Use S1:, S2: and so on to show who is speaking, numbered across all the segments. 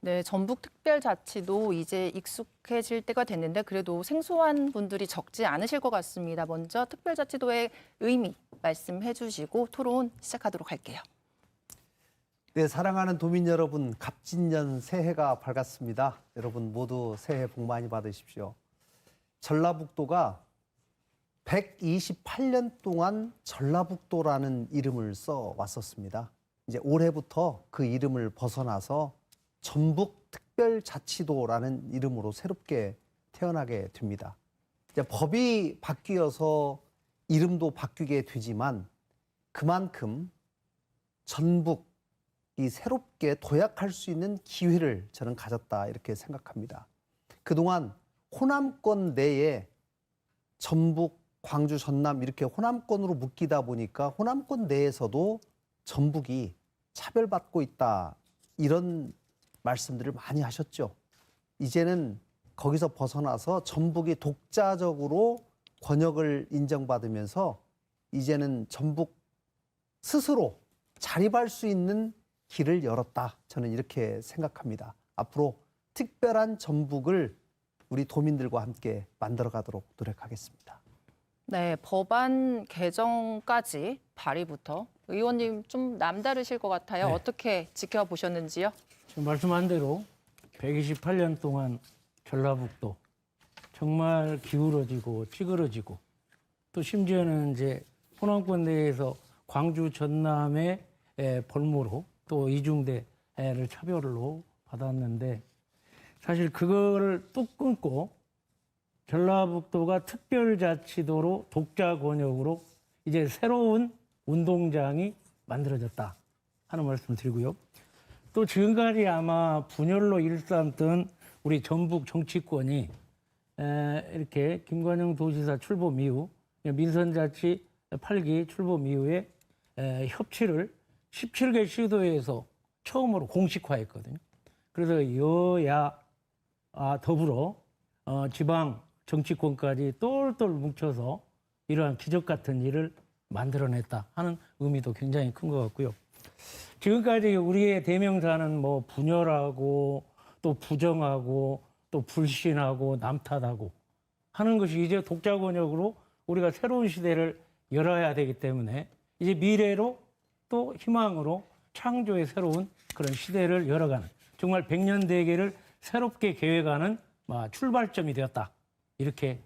S1: 네, 전북특별자치도 이제 익숙해질 때가 됐는데 그래도 생소한 분들이 적지 않으실 것 같습니다. 먼저 특별자치도의 의미 말씀해 주시고 토론 시작하도록 할게요.
S2: 네, 사랑하는 도민 여러분, 갑진년 새해가 밝았습니다. 여러분 모두 새해 복 많이 받으십시오. 전라북도가 128년 동안 전라북도라는 이름을 써 왔었습니다. 이제 올해부터 그 이름을 벗어나서 전북특별자치도라는 이름으로 새롭게 태어나게 됩니다. 이제 법이 바뀌어서 이름도 바뀌게 되지만 그만큼 전북이 새롭게 도약할 수 있는 기회를 저는 가졌다 이렇게 생각합니다. 그동안 호남권 내에 전북, 광주, 전남 이렇게 호남권으로 묶이다 보니까 호남권 내에서도 전북이 차별받고 있다 이런 말씀들을 많이 하셨죠. 이제는 거기서 벗어나서 전북이 독자적으로 권역을 인정받으면서 이제는 전북 스스로 자립할 수 있는 길을 열었다. 저는 이렇게 생각합니다. 앞으로 특별한 전북을 우리 도민들과 함께 만들어가도록 노력하겠습니다.
S1: 네, 법안 개정까지 발의부터 의원님 좀 남다르실 것 같아요.
S3: 네.
S1: 어떻게 지켜보셨는지요?
S3: 지금 말씀한 대로 128년 동안 전라북도 정말 기울어지고 찌그러지고 또 심지어는 이제 호남권 내에서 광주 전남의 볼모로 또 이중대를 차별로 받았는데 사실 그거를 뚝 끊고 전라북도가 특별자치도로 독자 권역으로 이제 새로운 운동장이 만들어졌다 하는 말씀을 드리고요. 또 지금까지 아마 분열로 일삼던 우리 전북 정치권이 이렇게 김관영 도지사 출범 이후 민선자치 8기 출범 이후에 협치를 17개 시도에서 처음으로 공식화했거든요. 그래서 여야 더불어 지방 정치권까지 똘똘 뭉쳐서 이러한 기적 같은 일을 만들어냈다 하는 의미도 굉장히 큰 것 같고요. 지금까지 우리의 대명사는 뭐 분열하고 또 부정하고 또 불신하고 남탓하고 하는 것이 이제 독자 권역으로 우리가 새로운 시대를 열어야 되기 때문에 이제 미래로 또 희망으로 창조의 새로운 그런 시대를 열어가는 정말 100년 대계를 새롭게 계획하는 출발점이 되었다. 이렇게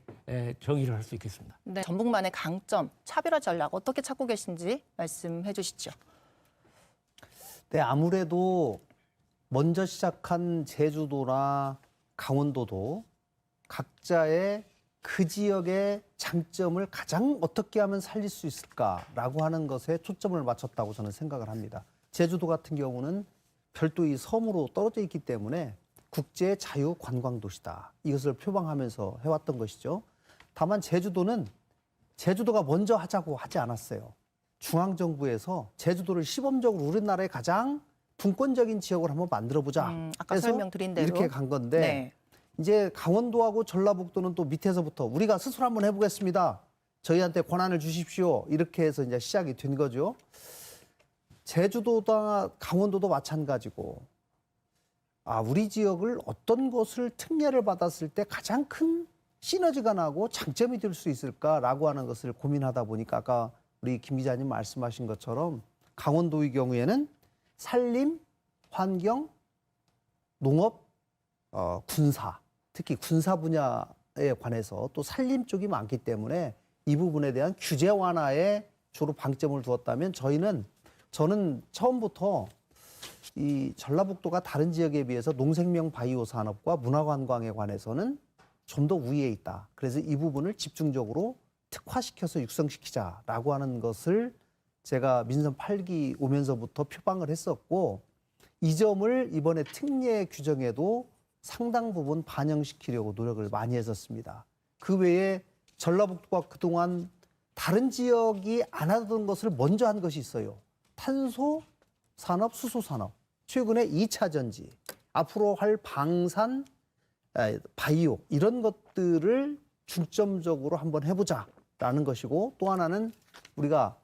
S3: 정의를 할 수 있겠습니다.
S1: 네, 전북만의 강점, 차별화 전략 어떻게 찾고 계신지 말씀해 주시죠.
S2: 네, 아무래도 먼저 시작한 제주도나 강원도도 각자의 그 지역의 장점을 가장 어떻게 하면 살릴 수 있을까라고 하는 것에 초점을 맞췄다고 저는 생각을 합니다. 제주도 같은 경우는 별도의 섬으로 떨어져 있기 때문에 국제 자유 관광 도시다. 이것을 표방하면서 해왔던 것이죠. 다만 제주도는 제주도가 먼저 하자고 하지 않았어요. 중앙정부에서 제주도를 시범적으로 우리나라의 가장 분권적인 지역을 한번 만들어보자.
S1: 아까 설명드린 대로
S2: 이렇게 간 건데
S1: 네.
S2: 이제 강원도하고 전라북도는 또 밑에서부터 우리가 스스로 한번 해보겠습니다. 저희한테 권한을 주십시오. 이렇게 해서 이제 시작이 된 거죠. 제주도나 강원도도 마찬가지고 우리 지역을 어떤 것을 특례를 받았을 때 가장 큰 시너지가 나고 장점이 될 수 있을까라고 하는 것을 고민하다 보니까 아까 우리 김 기자님 말씀하신 것처럼 강원도의 경우에는 산림, 환경, 농업, 군사, 특히 군사 분야에 관해서 또 산림 쪽이 많기 때문에 이 부분에 대한 규제 완화에 주로 방점을 두었다면 저는 처음부터 이 전라북도가 다른 지역에 비해서 농생명 바이오 산업과 문화관광에 관해서는 좀 더 우위에 있다. 그래서 이 부분을 집중적으로 특화시켜서 육성시키자라고 하는 것을 제가 민선 8기 오면서부터 표방을 했었고 이 점을 이번에 특례 규정에도 상당 부분 반영시키려고 노력을 많이 했었습니다. 그 외에 전라북도가 그동안 다른 지역이 안 하던 것을 먼저 한 것이 있어요. 탄소 산업, 수소 산업. 최근에 2차 전지, 앞으로 할 방산, 바이오 이런 것들을 중점적으로 한번 해보자라는 것이고 또 하나는 우리가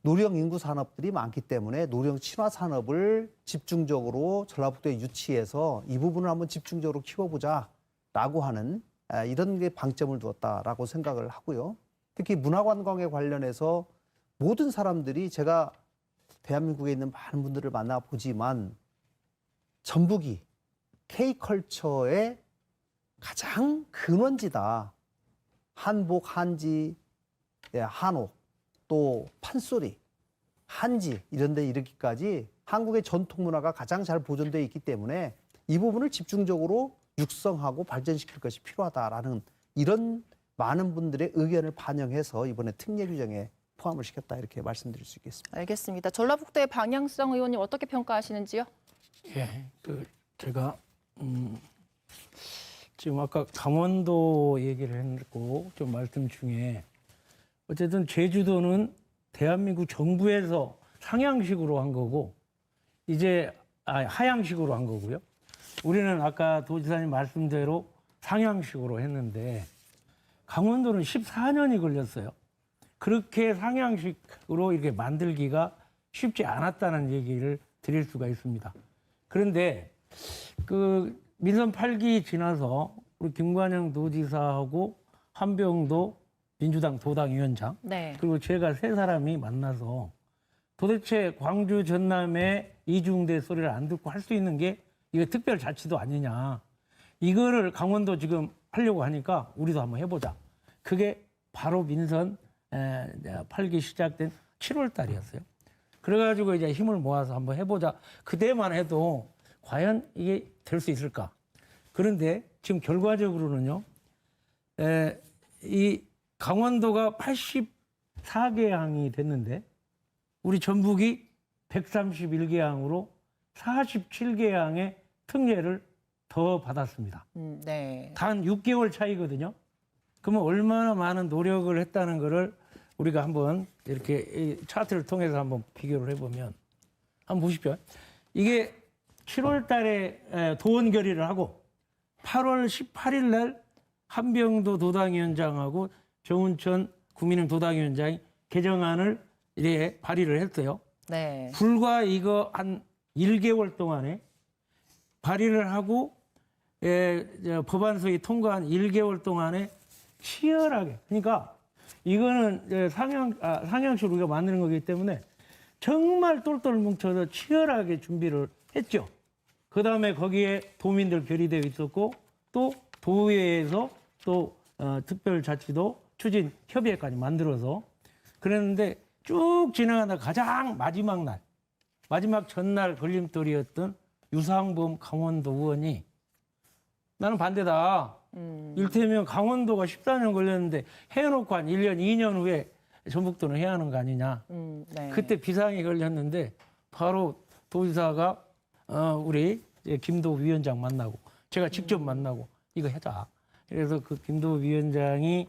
S2: 노령 인구 산업들이 많기 때문에 노령 친화 산업을 집중적으로 전라북도에 유치해서 이 부분을 한번 집중적으로 키워보자라고 하는 이런 게 방점을 두었다라고 생각을 하고요. 특히 문화관광에 관련해서 모든 사람들이 제가 대한민국에 있는 많은 분들을 만나보지만 전북이 K컬처의 가장 근원지다. 한복, 한지, 한옥, 또 판소리, 한지 이런 데 이르기까지 한국의 전통 문화가 가장 잘 보존되어 있기 때문에 이 부분을 집중적으로 육성하고 발전시킬 것이 필요하다라는 이런 많은 분들의 의견을 반영해서 이번에 특례 규정에 포함을 시켰다 이렇게 말씀드릴 수 있겠습니다.
S1: 알겠습니다. 전라북도의 방향성 의원님 어떻게 평가하시는지요?
S3: 예, 제가 지금 아까 강원도 얘기를 했고 좀 말씀 중에 어쨌든 제주도는 대한민국 정부에서 상향식으로 한 거고 이제 하향식으로 한 거고요. 우리는 아까 도지사님 말씀대로 상향식으로 했는데 강원도는 14년이 걸렸어요. 그렇게 상향식으로 이렇게 만들기가 쉽지 않았다는 얘기를 드릴 수가 있습니다. 그런데 그 민선 8기 지나서 우리 김관영 도지사하고 한병도 민주당 도당위원장
S1: 네.
S3: 그리고 제가 세 사람이 만나서 도대체 광주 전남의 이중대 소리를 안 듣고 할 수 있는 게 이게 특별자치도 아니냐. 이거를 강원도 지금 하려고 하니까 우리도 한번 해보자. 그게 바로 민선 8기 시작된 7월 달이었어요. 그래가지고 이제 힘을 모아서 한번 해보자. 그때만 해도 과연 이게 될 수 있을까? 그런데 지금 결과적으로는요, 이 강원도가 84개 항이 됐는데 우리 전북이 131개 항으로 47개 항의 특례를 더 받았습니다.
S1: 네.
S3: 단 6개월 차이거든요. 그러면 얼마나 많은 노력을 했다는 거를 우리가 한번 이렇게 이 차트를 통해서 한번 비교를 해보면 한번 보십시오. 이게 7월 달에 도원 결의를 하고 8월 18일 날 한병도 도당위원장하고 정운천 국민의힘 도당위원장이 개정안을 이렇게 발의를 했어요.
S1: 네.
S3: 불과 이거 한 1개월 동안에 발의를 하고 법안소위 통과한 1개월 동안에 치열하게 그러니까 이거는 상향식 우리가 만드는 거기 때문에 정말 똘똘 뭉쳐서 치열하게 준비를 했죠. 그다음에 거기에 도민들 결의되어 있었고 또 도의회에서 또 특별자치도 추진 협의회까지 만들어서 그랬는데 쭉 지나가다 가장 마지막 전날 걸림돌이었던 유상범 강원도 의원이 나는 반대다. 이를테면 강원도가 14년 걸렸는데 해놓고 한 1년, 2년 후에 전북도는 해야 하는 거 아니냐.
S1: 네.
S3: 그때 비상이 걸렸는데 바로 도지사가 우리 김도 위원장 만나고 제가 직접 만나고 이거 하자. 그래서 그 김도 위원장이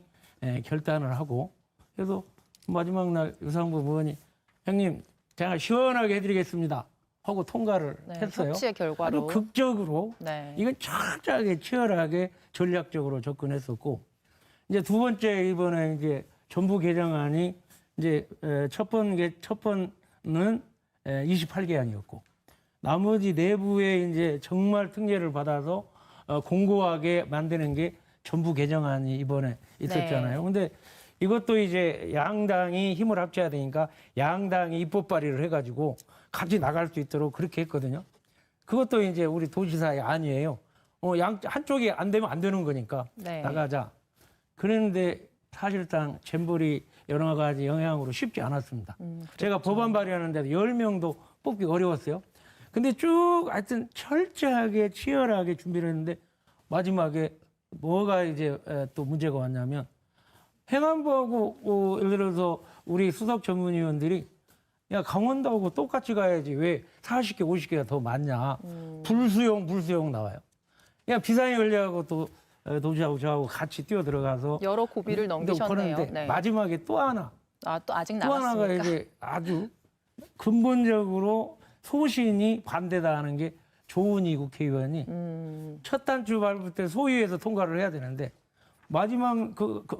S3: 결단을 하고 그래서 마지막 날 유상범 의원이 형님 제가 시원하게 해드리겠습니다 하고 통과를 했어요.
S1: 협치의 결과로.
S3: 아주 극적으로
S1: 네.
S3: 이건 철저하게 치열하게 전략적으로 접근했었고 이제 두 번째 이번에 이제 전부 개정안이 이제 첫 번은 28개 안이었고 나머지 내부에 이제 정말 특례를 받아서 공고하게 만드는 게 전부 개정안이 이번에 있었잖아요. 근데 이것도 이제 양당이 힘을 합쳐야 되니까 양당이 입법 발의를 해가지고 같이 나갈 수 있도록 그렇게 했거든요. 그것도 이제 우리 도지사의 안이에요. 한쪽이 안 되면 안 되는 거니까
S1: 네.
S3: 나가자. 그랬는데 사실상 잼버리 여러 가지 영향으로 쉽지 않았습니다. 제가 법안 발의하는데도 10명도 뽑기 어려웠어요. 근데 쭉 하여튼 철저하게 치열하게 준비를 했는데 마지막에 뭐가 이제 또 문제가 왔냐면 행안부하고 예를 들어서 우리 수석 전문위원들이 야 강원도하고 똑같이 가야지 왜 40개 50개가 더 많냐. 불수용 나와요. 야 비상이 걸려가고 또 도지사하고 저하고 같이 뛰어 들어가서
S1: 여러 고비를 넘기셨네요.
S3: 그런데
S1: 네.
S3: 마지막에 또 하나
S1: 또 아직
S3: 또 하나가
S1: 남았습니까?
S3: 이제 아주 근본적으로 소신이 반대다 하는 게 조은희 국회의원이 첫 단추 밟을 때 소위에서 통과를 해야 되는데 마지막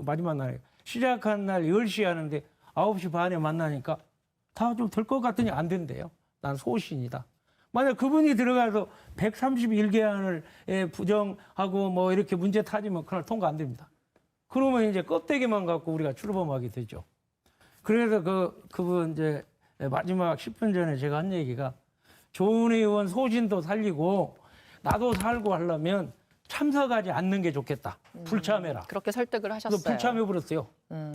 S3: 마지막 날에 시작한 날 10시 하는데 9시 반에 만나니까 다 좀 될 것 같더니 안 된대요. 난 소신이다. 만약 그분이 들어가서 131개안을 부정하고 뭐 이렇게 문제 타지면 그날 통과 안 됩니다. 그러면 이제 껍데기만 갖고 우리가 출범하게 되죠. 그래서 그분 이제 마지막 10분 전에 제가 한 얘기가 조은 의원 소신도 살리고 나도 살고 하려면 참석하지 않는 게 좋겠다. 불참해라.
S1: 그렇게 설득을 하셨어요.
S3: 그래서 불참해버렸어요.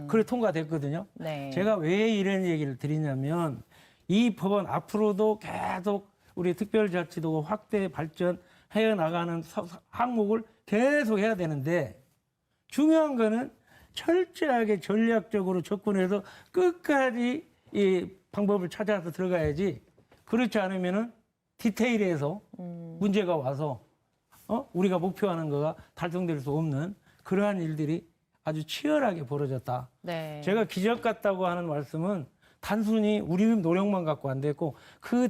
S3: 그래 통과됐거든요.
S1: 네.
S3: 제가 왜 이런 얘기를 드리냐면 이 법은 앞으로도 계속 우리 특별자치도 확대 발전해 나가는 항목을 계속 해야 되는데 중요한 거는 철저하게 전략적으로 접근해서 끝까지 이 방법을 찾아서 들어가야지 그렇지 않으면은 디테일에서 문제가 와서 우리가 목표하는 거가 달성될 수 없는 그러한 일들이 아주 치열하게 벌어졌다.
S1: 네.
S3: 제가 기적 같다고 하는 말씀은 단순히 우리 노력만 갖고 안 됐고 그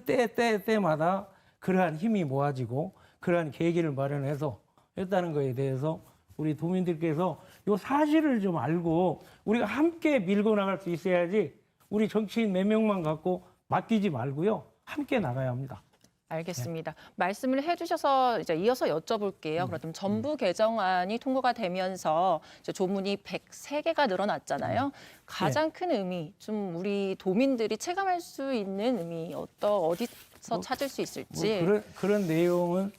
S3: 때마다 그러한 힘이 모아지고 그러한 계기를 마련해서 했다는 거에 대해서 우리 도민들께서 이 사실을 좀 알고 우리가 함께 밀고 나갈 수 있어야지 우리 정치인 몇 명만 갖고 맡기지 말고요. 함께 나가야 합니다.
S1: 알겠습니다. 말씀을 해주셔서 이제 이어서 여쭤볼게요. 그렇다면 전부 개정안이 통과가 되면서 이제 조문이 103개가 늘어났잖아요. 가장 큰 의미, 좀 우리 도민들이 체감할 수 있는 의미 어디서 찾을 수 있을지.
S3: 그런 내용은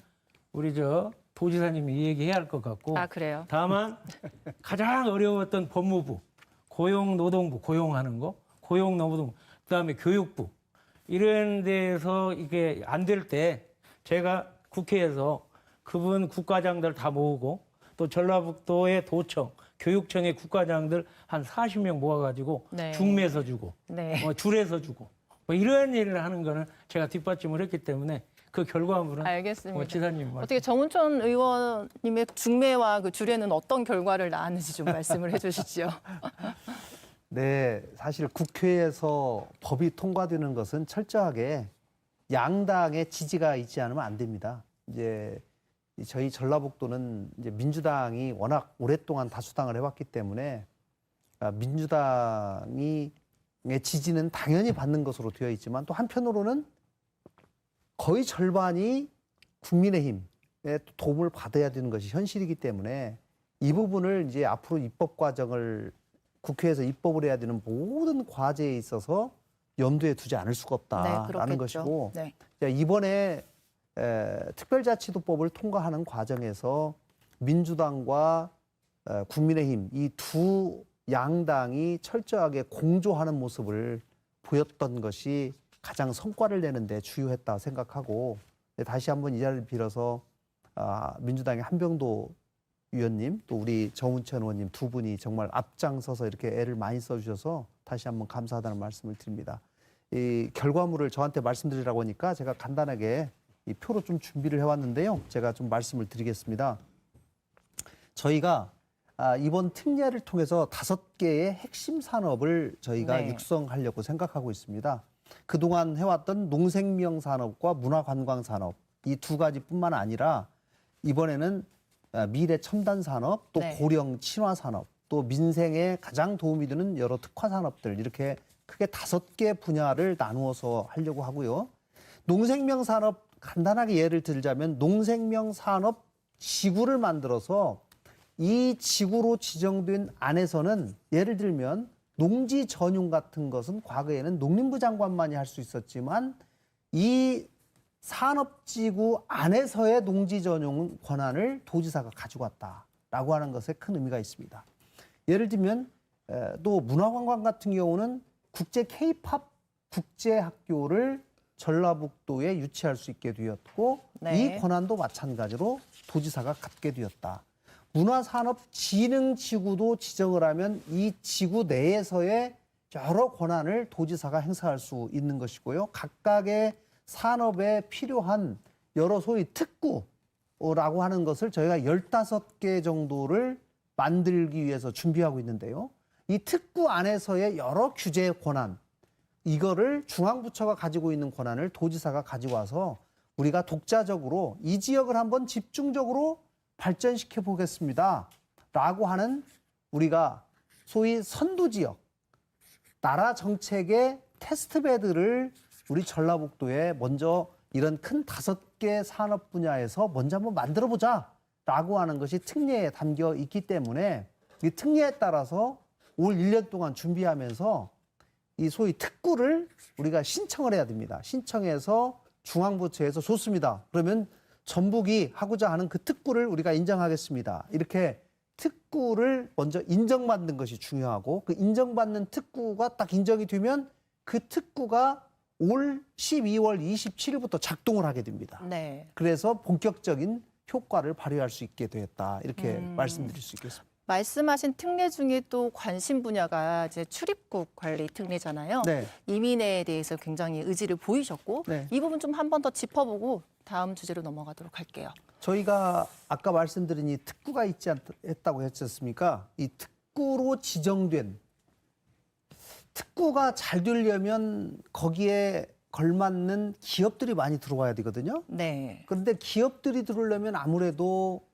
S3: 우리 도지사님이 얘기해야 할 것 같고.
S1: 아, 그래요?
S3: 다만 가장 어려웠던 법무부, 고용노동부 고용하는 거, 고용노동부, 그다음에 교육부. 이런 데서 이게 안 될 때 제가 국회에서 그분 국과장들 다 모으고 또 전라북도의 도청, 교육청의 국과장들 한 40명 모아가지고
S1: 네.
S3: 중매서 주고
S1: 네.
S3: 줄에서 주고 뭐 이런 일을 하는 거는 제가 뒷받침을 했기 때문에 그 결과물은
S1: 알겠습니다.
S3: 지사님
S1: 어떻게 정운천 의원님의 중매와 그 줄에는 어떤 결과를 낳았는지 좀 말씀을 해주시죠.
S2: 네, 사실 국회에서 법이 통과되는 것은 철저하게 양당의 지지가 있지 않으면 안 됩니다. 이제 저희 전라북도는 이제 민주당이 워낙 오랫동안 다수당을 해왔기 때문에 민주당의 지지는 당연히 받는 것으로 되어 있지만 또 한편으로는 거의 절반이 국민의힘의 도움을 받아야 되는 것이 현실이기 때문에 이 부분을 이제 앞으로 입법 과정을 국회에서 입법을 해야 되는 모든 과제에 있어서 염두에 두지 않을 수가 없다라는 것이고
S1: 네.
S2: 이번에 특별자치도법을 통과하는 과정에서 민주당과 국민의힘 이 두 양당이 철저하게 공조하는 모습을 보였던 것이 가장 성과를 내는 데 주요했다 생각하고 다시 한번 이 자리를 빌어서 민주당의 한병도 위원님 또 우리 정운천 의원님 두 분이 정말 앞장서서 이렇게 애를 많이 써주셔서 다시 한번 감사하다는 말씀을 드립니다. 이 결과물을 저한테 말씀드리라고 하니까 제가 간단하게 이 표로 좀 준비를 해왔는데요. 제가 좀 말씀을 드리겠습니다. 저희가 이번 특례를 통해서 5개의 핵심 산업을 저희가
S1: 네.
S2: 육성하려고 생각하고 있습니다. 그동안 해왔던 농생명 산업과 문화관광 산업 이 두 가지뿐만 아니라 이번에는 미래 첨단 산업, 또
S1: 네.
S2: 고령 친화 산업, 또 민생에 가장 도움이 되는 여러 특화 산업들 이렇게 크게 5개 분야를 나누어서 하려고 하고요. 농생명 산업 간단하게 예를 들자면 농생명 산업 지구를 만들어서 이 지구로 지정된 안에서는 예를 들면 농지 전용 같은 것은 과거에는 농림부 장관만이 할 수 있었지만 이 산업지구 안에서의 농지 전용 권한을 도지사가 가지고 왔다라고 하는 것에 큰 의미가 있습니다. 예를 들면 또 문화관광 같은 경우는 국제 K-팝 국제학교를 전라북도에 유치할 수 있게 되었고
S1: 네.
S2: 이 권한도 마찬가지로 도지사가 갖게 되었다. 문화산업진흥지구도 지정을 하면 이 지구 내에서의 여러 권한을 도지사가 행사할 수 있는 것이고요. 각각의 산업에 필요한 여러 소위 특구라고 하는 것을 저희가 15개 정도를 만들기 위해서 준비하고 있는데요. 이 특구 안에서의 여러 규제 권한, 이거를 중앙부처가 가지고 있는 권한을 도지사가 가지고 와서 우리가 독자적으로 이 지역을 한번 집중적으로 발전시켜 보겠습니다. 라고 하는 우리가 소위 선두지역, 나라 정책의 테스트베드를 우리 전라북도에 먼저 이런 큰 5개 산업 분야에서 먼저 한번 만들어 보자라고 하는 것이 특례에 담겨 있기 때문에 이 특례에 따라서 올 1년 동안 준비하면서 이 소위 특구를 우리가 신청을 해야 됩니다. 신청해서 중앙부처에서 좋습니다. 그러면 전북이 하고자 하는 그 특구를 우리가 인정하겠습니다. 이렇게 특구를 먼저 인정받는 것이 중요하고 그 인정받는 특구가 딱 인정이 되면 그 특구가 올 12월 27일부터 작동을 하게 됩니다.
S1: 네.
S2: 그래서 본격적인 효과를 발휘할 수 있게 되었다. 이렇게 말씀드릴 수 있겠습니다.
S1: 말씀하신 특례 중에 또 관심 분야가 이제 출입국 관리 특례잖아요.
S2: 네.
S1: 이민에 대해서 굉장히 의지를 보이셨고
S2: 네.
S1: 이 부분 좀 한 번 더 짚어보고 다음 주제로 넘어가도록 할게요.
S2: 저희가 아까 말씀드린 이 특구가 했다고 했지 않습니까? 이 특구로 지정된 특구가 잘 되려면 거기에 걸맞는 기업들이 많이 들어와야 되거든요.
S1: 네.
S2: 그런데 기업들이 들어오려면 아무래도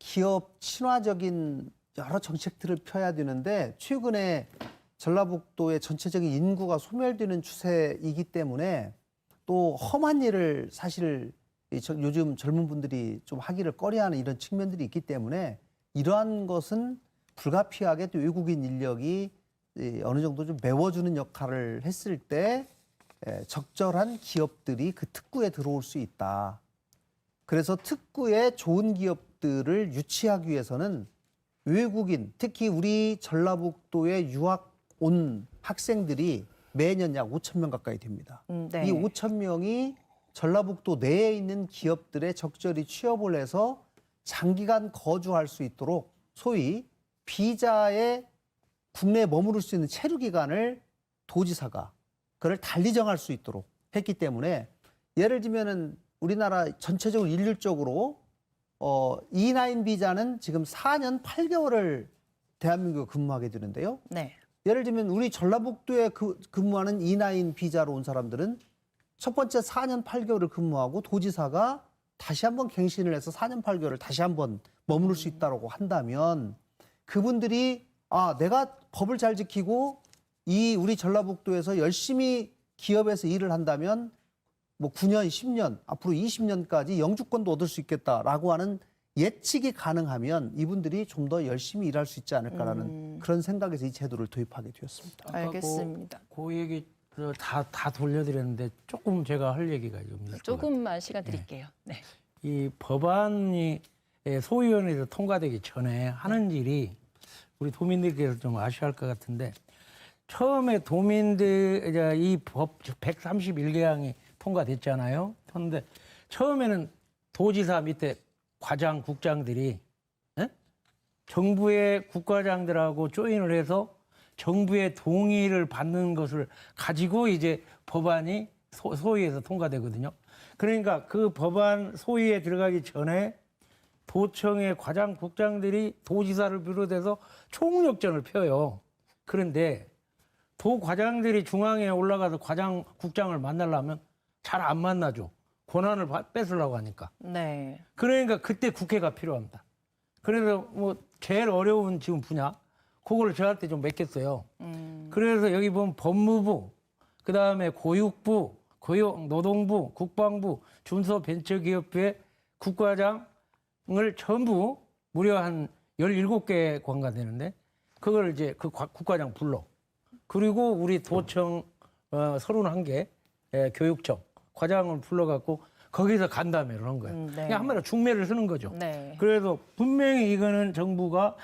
S2: 기업 친화적인 여러 정책들을 펴야 되는데 최근에 전라북도의 전체적인 인구가 소멸되는 추세이기 때문에 또 험한 일을 사실 요즘 젊은 분들이 좀 하기를 꺼려하는 이런 측면들이 있기 때문에 이러한 것은 불가피하게 또 외국인 인력이 어느 정도 좀 메워주는 역할을 했을 때 적절한 기업들이 그 특구에 들어올 수 있다. 그래서 특구에 좋은 기업들을 유치하기 위해서는 외국인, 특히 우리 전라북도에 유학 온 학생들이 매년 약 5천 명 가까이 됩니다.
S1: 네.
S2: 이 5천 명이 전라북도 내에 있는 기업들에 적절히 취업을 해서 장기간 거주할 수 있도록 소위 비자에 국내에 머무를 수 있는 체류 기간을 도지사가 그걸 달리 정할 수 있도록 했기 때문에 예를 들면은 우리나라 전체적으로 일률적으로 E9 비자는 지금 4년 8개월을 대한민국에 근무하게 되는데요.
S1: 네.
S2: 예를 들면 우리 전라북도에 근무하는 E9 비자로 온 사람들은 첫 번째 4년 8개월을 근무하고 도지사가 다시 한번 갱신을 해서 4년 8개월을 다시 한번 머무를 수 있다고 한다면 그분들이 내가 법을 잘 지키고 우리 전라북도에서 열심히 기업에서 일을 한다면 뭐 9년, 10년, 앞으로 20년까지 영주권도 얻을 수 있겠다라고 하는 예측이 가능하면 이분들이 좀 더 열심히 일할 수 있지 않을까라는 그런 생각에서 이 제도를 도입하게 되었습니다.
S1: 알겠습니다.
S3: 그 얘기 다 돌려드렸는데 조금 제가 할 얘기가 좀 있을 것 같아요.
S1: 조금만 시간 드릴게요. 네.
S3: 이 법안이 소위원회에서 통과되기 전에 하는 일이 우리 도민들께서 좀 아셔야 할 것 같은데 처음에 도민들 이 법 131개항이 통과됐잖아요. 그런데 처음에는 도지사 밑에 과장, 국장들이 정부의 국과장들하고 조인을 해서 정부의 동의를 받는 것을 가지고 이제 법안이 소위에서 통과되거든요. 그러니까 그 법안 소위에 들어가기 전에 도청의 과장, 국장들이 도지사를 비롯해서 총력전을 펴요. 그런데 도 과장들이 중앙에 올라가서 과장, 국장을 만나려면 잘 안 만나죠. 권한을 뺏으려고 하니까.
S1: 네.
S3: 그러니까 그때 국회가 필요합니다. 그래서 뭐 제일 어려운 지금 분야, 그거를 저한테 좀 맡겼어요. 그래서 여기 보면 법무부, 그다음에 고육부, 고용노동부, 국방부, 중소벤처기업부의 국과장을 전부 무려 한 17개 관가 되는데 그걸 이제 그 국과장 불러. 그리고 우리 도청 31개 교육청 과장을 불러갖고 거기서 간담회를 한 거예요.
S1: 네.
S3: 그냥 한마디로 중매를 쓰는 거죠.
S1: 네.
S3: 그래서 분명히 이거는 정부가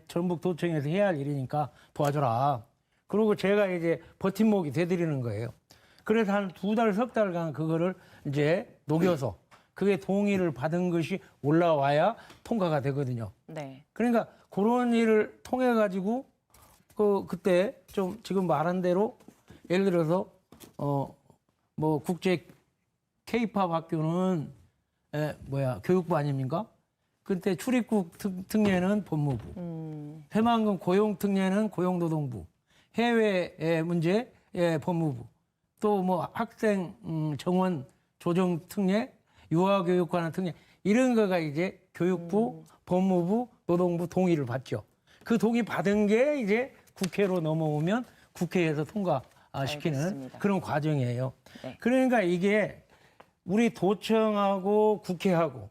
S3: 전북도청에서 해야 할 일이니까 도와줘라. 그리고 제가 이제 버팀목이 돼드리는 거예요. 그래서 한 2달, 석 달간 그거를 이제 녹여서 그게 동의를 받은 것이 올라와야 통과가 되거든요.
S1: 네.
S3: 그러니까 그런 일을 통해 가지고 그때 좀 지금 말한 대로 예를 들어서 뭐 국제 K-팝 학교는 교육부 아닙니까? 그때 출입국 특례는 법무부, 새만금 고용 특례는 고용노동부, 해외 문제 법무부, 또 뭐 학생 정원 조정 특례, 유아교육관한 특례 이런 거가 이제 교육부, 법무부, 노동부 동의를 받죠. 그 동의 받은 게 이제 국회로 넘어오면 국회에서 통과 시키는
S1: 알겠습니다.
S3: 그런 과정이에요.
S1: 네.
S3: 그러니까 이게 우리 도청하고 국회하고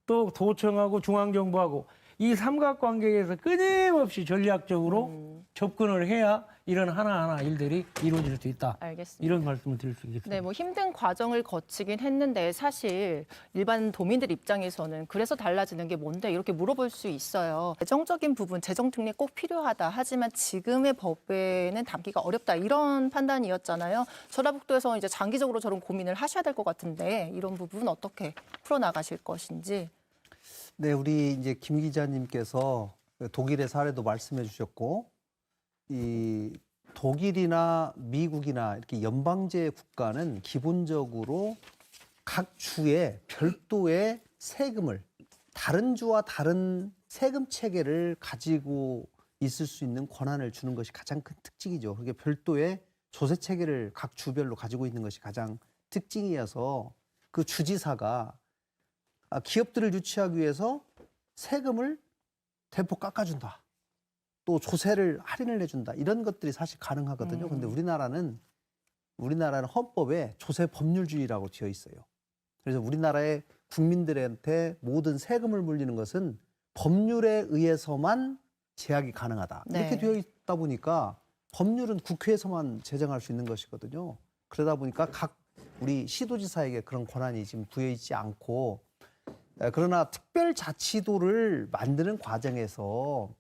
S3: 또 도청하고 중앙정부하고 이 삼각관계에서 끊임없이 전략적으로 접근을 해야 이런 하나하나 일들이 이루어질 수 있다.
S1: 알겠습니다.
S3: 이런 말씀을 드릴 수 있겠습니다.
S1: 네, 뭐 힘든 과정을 거치긴 했는데 사실 일반 도민들 입장에서는 그래서 달라지는 게 뭔데 이렇게 물어볼 수 있어요. 재정적인 부분, 재정 특례 꼭 필요하다. 하지만 지금의 법에는 담기가 어렵다. 이런 판단이었잖아요. 전라북도에서 이제 장기적으로 저런 고민을 하셔야 될 것 같은데 이런 부분 어떻게 풀어나가실 것인지.
S2: 네, 우리 이제 김 기자님께서 독일의 사례도 말씀해 주셨고, 이 독일이나 미국이나 이렇게 연방제 국가는 기본적으로 각 주에 별도의 세금을 다른 주와 다른 세금 체계를 가지고 있을 수 있는 권한을 주는 것이 가장 큰 특징이죠. 그게 별도의 조세 체계를 각 주별로 가지고 있는 것이 가장 특징이어서 그 주지사가 기업들을 유치하기 위해서 세금을 대폭 깎아준다. 또 조세를 할인을 해준다. 이런 것들이 사실 가능하거든요. 근데 우리나라는 헌법에 조세 법률주의라고 되어 있어요. 그래서 우리나라의 국민들한테 모든 세금을 물리는 것은 법률에 의해서만 제약이 가능하다. 이렇게
S1: 네.
S2: 되어 있다 보니까 법률은 국회에서만 제정할 수 있는 것이거든요. 그러다 보니까 각 우리 시도지사에게 그런 권한이 지금 부여 있지 않고, 그러나 특별자치도를 만드는 과정에서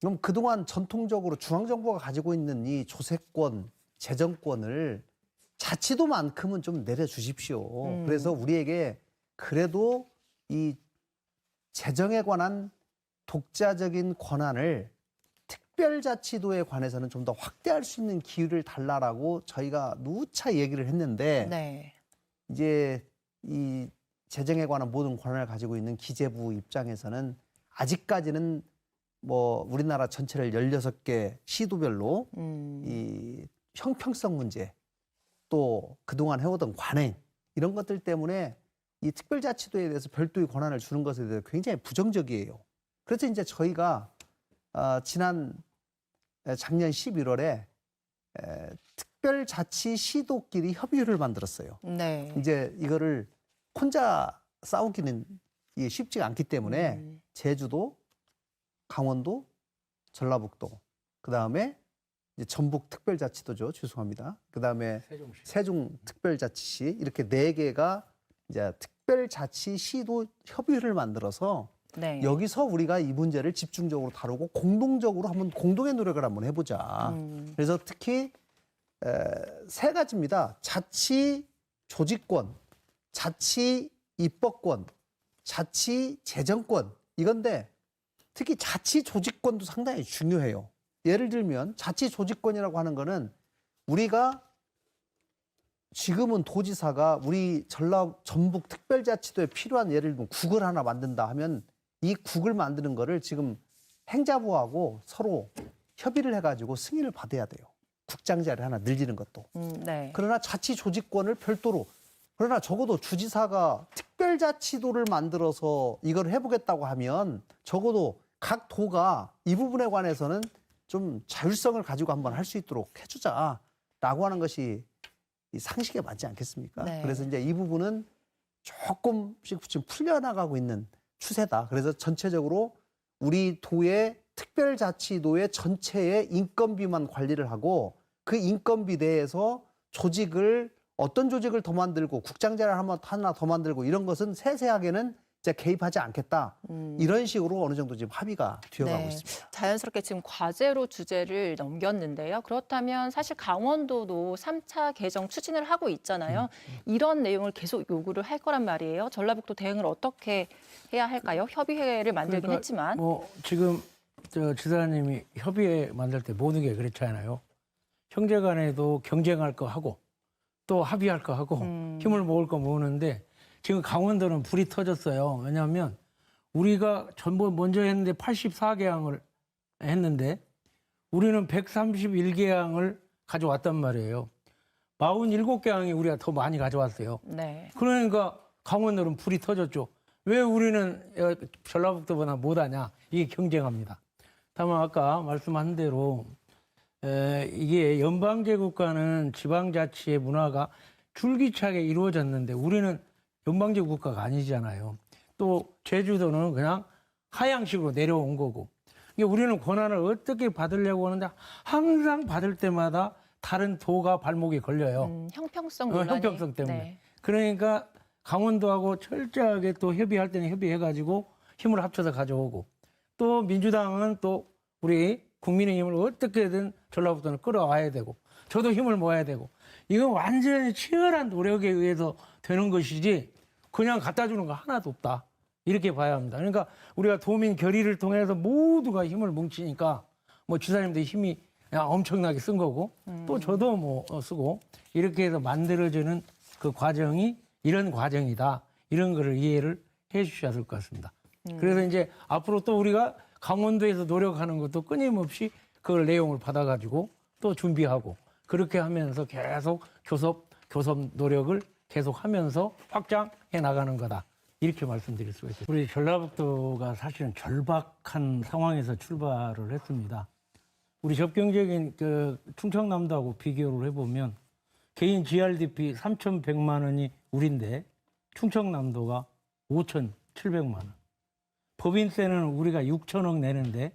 S2: 그럼 그동안 전통적으로 중앙정부가 가지고 있는 이 조세권, 재정권을 자치도만큼은 좀 내려주십시오. 그래서 우리에게 그래도 이 재정에 관한 독자적인 권한을 특별자치도에 관해서는 좀 더 확대할 수 있는 기회를 달라라고 저희가 누차 얘기를 했는데,
S1: 네.
S2: 이제 이 재정에 관한 모든 권한을 가지고 있는 기재부 입장에서는 아직까지는 뭐 우리나라 전체를 16개 시도별로 이 형평성 문제, 또 그동안 해오던 관행, 이런 것들 때문에 이 특별자치도에 대해서 별도의 권한을 주는 것에 대해서 굉장히 부정적이에요. 그래서 이제 저희가 작년 11월에 특별자치 시도끼리 협의회를 만들었어요.
S1: 네.
S2: 이제 이거를 혼자 싸우기는 이게 쉽지가 않기 때문에 제주도, 강원도, 전라북도, 그다음에 이제 전북 특별자치도죠. 죄송합니다. 그다음에 세종 특별자치시, 이렇게 4개가 이제 특별자치 시도 협의회를 만들어서
S1: 네.
S2: 여기서 우리가 이 문제를 집중적으로 다루고 공동적으로 한번 공동의 노력을 한번 해보자. 그래서 특히 3가지입니다. 자치 조직권, 자치 입법권, 자치 재정권, 이건데 특히 자치 조직권도 상당히 중요해요. 예를 들면 자치 조직권이라고 하는 거는 우리가 지금은 도지사가 우리 전북 특별자치도에 필요한, 예를 들면 국을 하나 만든다 하면 이 국을 만드는 거를 지금 행자부하고 서로 협의를 해가지고 승인을 받아야 돼요. 국장 자리 하나 늘리는 것도.
S1: 네.
S2: 그러나 자치 조직권을 별도로, 그러나 적어도 주지사가 특별자치도를 만들어서 이걸 해보겠다고 하면 적어도 각 도가 이 부분에 관해서는 좀 자율성을 가지고 한번 할 수 있도록 해주자라고 하는 것이 이 상식에 맞지 않겠습니까?
S1: 네.
S2: 그래서 이제 이 부분은 조금씩 지금 풀려나가고 있는 추세다. 그래서 전체적으로 우리 도의 특별자치도의 전체의 인건비만 관리를 하고 그 인건비 내에서 어떤 조직을 더 만들고 국장 자리를 하나 더 만들고 이런 것은 세세하게는 이제 개입하지 않겠다. 이런 식으로 어느 정도 지금 합의가 되어가고 있습니다.
S1: 자연스럽게 지금 과제로 주제를 넘겼는데요. 그렇다면 사실 강원도도 3차 개정 추진을 하고 있잖아요. 이런 내용을 계속 요구를 할 거란 말이에요. 전라북도 대응을 어떻게 해야 할까요? 협의회를 만들긴
S3: 그러니까
S1: 했지만.
S3: 뭐 지금 지사님이 협의회 만들 때 모든 게 그렇잖아요. 형제 간에도 경쟁할 거 하고 또 합의할 거 하고 힘을 모을 거 모으는데 지금 강원도는 불이 터졌어요. 왜냐하면 우리가 전부 먼저 했는데 84개항을 했는데 우리는 131개항을 가져왔단 말이에요. 47개항이 우리가 더 많이 가져왔어요.
S1: 네.
S3: 그러니까 강원도는 불이 터졌죠. 왜 우리는 전라북도보다 못하냐? 이게 경쟁합니다. 다만 아까 말씀한 대로 이게 연방제 국가는 지방자치의 문화가 줄기차게 이루어졌는데 우리는 연방제 국가가 아니잖아요. 또 제주도는 그냥 하향식으로 내려온 거고. 이게 우리는 권한을 어떻게 받으려고 하는데 항상 받을 때마다 다른 도가 발목에 걸려요.
S1: 형평성 논란이.
S3: 형평성 때문에.
S1: 네.
S3: 그러니까 강원도하고 철저하게 또 협의할 때는 협의해가지고 힘을 합쳐서 가져오고 또 민주당은 또 우리 국민의힘을 어떻게든 전라북도는 끌어와야 되고 저도 힘을 모아야 되고 이건 완전히 치열한 노력에 의해서 되는 것이지 그냥 갖다 주는 거 하나도 없다. 이렇게 봐야 합니다. 그러니까 우리가 도민 결의를 통해서 모두가 힘을 뭉치니까 뭐 지사님도 힘이 엄청나게 쓴 거고 또 저도 뭐 쓰고 이렇게 해서 만들어지는 그 과정이 이런 과정이다. 이런 거를 이해를 해 주셔야 될 것 같습니다. 그래서 이제 앞으로 또 우리가 강원도에서 노력하는 것도 끊임없이 그걸 내용을 받아가지고 또 준비하고 그렇게 하면서 계속 교섭 노력을 계속 하면서 확장해 나가는 거다. 이렇게 말씀드릴 수가 있습니다. 우리 전라북도가 사실은 절박한 상황에서 출발을 했습니다. 우리 접경적인 그 충청남도하고 비교를 해보면 개인 GRDP 3,100만 원이 우리인데 충청남도가 5,700만 원. 법인세는 우리가 6천억 내는데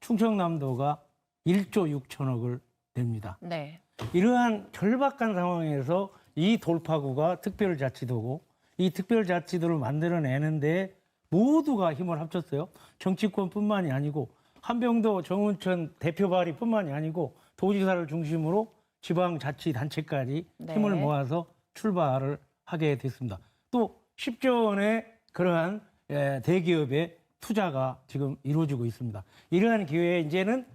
S3: 충청남도가 1조 6천억을 냅니다.
S1: 네.
S3: 이러한 절박한 상황에서 이 돌파구가 특별자치도고 이 특별자치도를 만들어내는데 모두가 힘을 합쳤어요. 정치권뿐만이 아니고 한병도 정운천 대표 발의뿐만이 아니고 도지사를 중심으로 지방자치단체까지
S1: 네.
S3: 힘을 모아서 출발을 하게 됐습니다. 또 10조 원의 그러한 대기업의 투자가 지금 이루어지고 있습니다. 이러한 기회에 이제는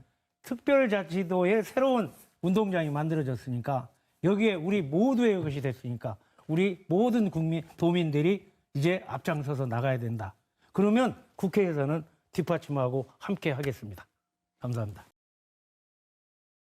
S3: 특별자치도의 새로운 운동장이 만들어졌으니까 여기에 우리 모두의 것이 됐으니까 우리 모든 도민들이 이제 앞장서서 나가야 된다. 그러면 국회에서는 뒷받침하고 함께 하겠습니다. 감사합니다.